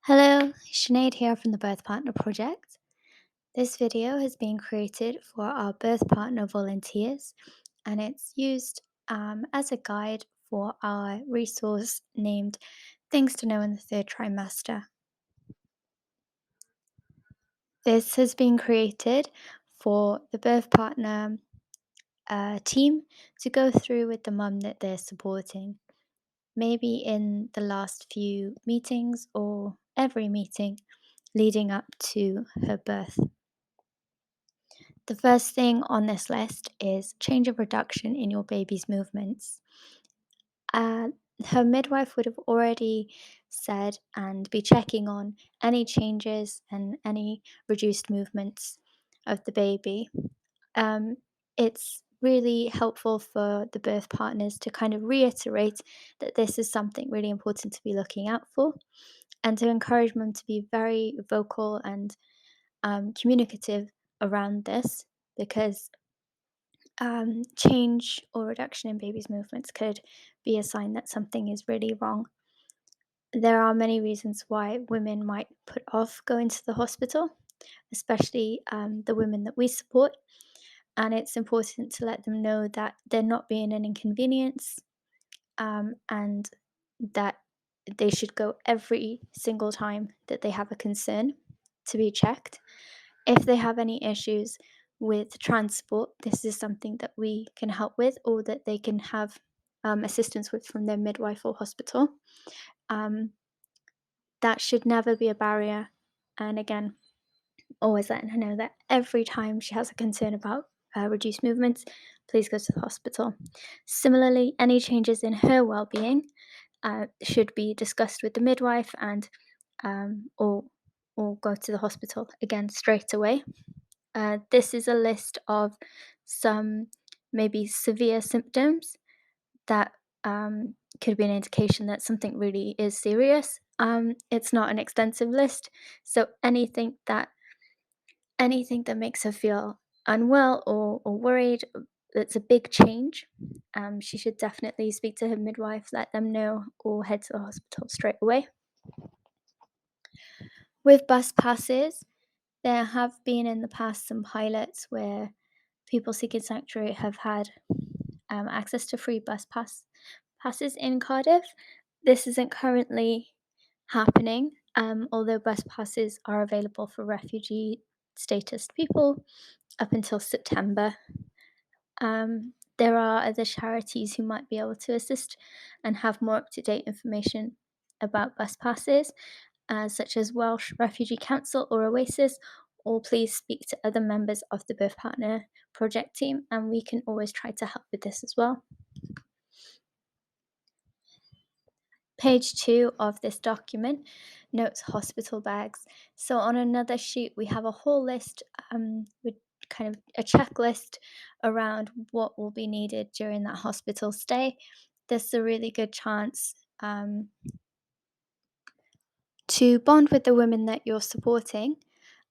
Hello, Sinead here from the Birth Partner Project. This video has been created for our birth partner volunteers and it's used as a guide for our resource named Things to Know in the Third Trimester. This has been created for the birth partner team to go through with the mum that they're supporting, maybe in the last few meetings or every meeting leading up to her birth. The first thing on this list is change of reduction in your baby's movements. Uh, Her midwife would have already said and be checking on any changes and any reduced movements of the baby. It's really helpful for the birth partners to kind of reiterate that this is something really important to be looking out for and to encourage them to be very vocal and communicative around this because change or reduction in baby's movements could be a sign that something is really wrong. There are many reasons why women might put off going to the hospital, especially the women that we support. And it's important to let them know that they're not being an inconvenience and that they should go every single time that they have a concern to be checked. If they have any issues with transport, this is something that we can help with or that they can have assistance with from their midwife or hospital. Um, that should never be a barrier. And again, always letting her know that every time she has a concern about reduced movements, please go to the hospital. Similarly, any changes in her well-being should be discussed with the midwife and or go to the hospital again straight away. This is a list of some maybe severe symptoms that could be an indication that something really is serious. It's not an extensive list, so anything that makes her feel unwell or worried, that's a big change. She should definitely speak to her midwife, let them know, or head to the hospital straight away. With bus passes, there have been in the past some pilots where people seeking sanctuary have had access to free passes in Cardiff. This isn't currently happening, although bus passes are available for refugee status people up until September. There are other charities who might be able to assist and have more up to date information about bus passes, such as Welsh Refugee Council or Oasis, or please speak to other members of the Birth Partner project team, and we can always try to help with this as well. Page 2 of this document notes hospital bags. So on another sheet, we have a whole list with kind of a checklist around what will be needed during that hospital stay. This is a really good chance to bond with the women that you're supporting,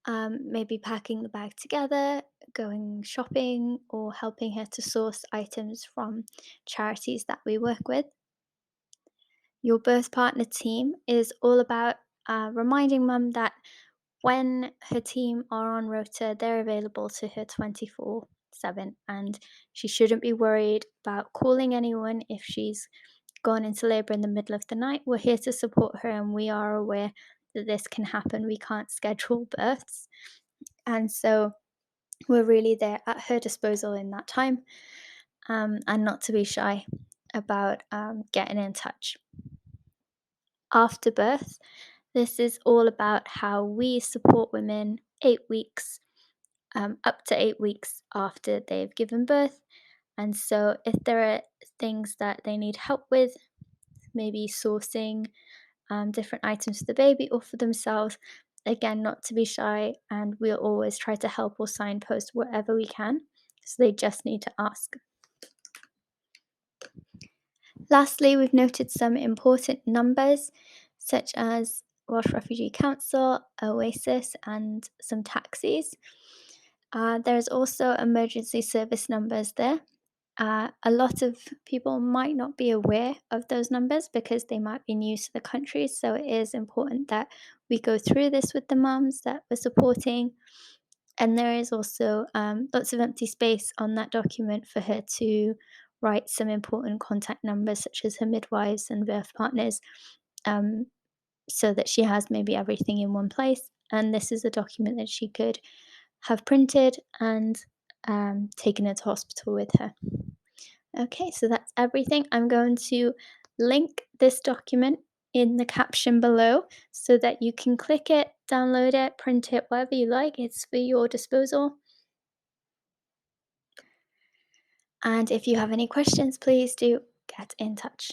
maybe packing the bag together, going shopping, or helping her to source items from charities that we work with. Your birth partner team is all about reminding mum that when her team are on rota, they're available to her 24/7, and she shouldn't be worried about calling anyone if she's gone into labour in the middle of the night. We're here to support her, and we are aware that this can happen. We can't schedule births, and so we're really there at her disposal in that time, and not to be shy about getting in touch. After birth, this is all about how we support women 8 weeks, up to 8 weeks after they've given birth. And so, if there are things that they need help with, maybe sourcing different items for the baby or for themselves, again, not to be shy, and we'll always try to help or signpost wherever we can. So, they just need to ask. Lastly, we've noted some important numbers such as Welsh Refugee Council, Oasis, and some taxis. There's also emergency service numbers there. A lot of people might not be aware of those numbers because they might be new to the country. So it is important that we go through this with the mums that we're supporting. And there is also lots of empty space on that document for her to write some important contact numbers, such as her midwives and birth partners, um, so that she has maybe everything in one place. And this is a document that she could have printed and taken into hospital with her. Okay, so that's everything. I'm going to link this document in the caption below so that you can click it, download it, print it, whatever you like. It's for your disposal. And if you have any questions, please do get in touch.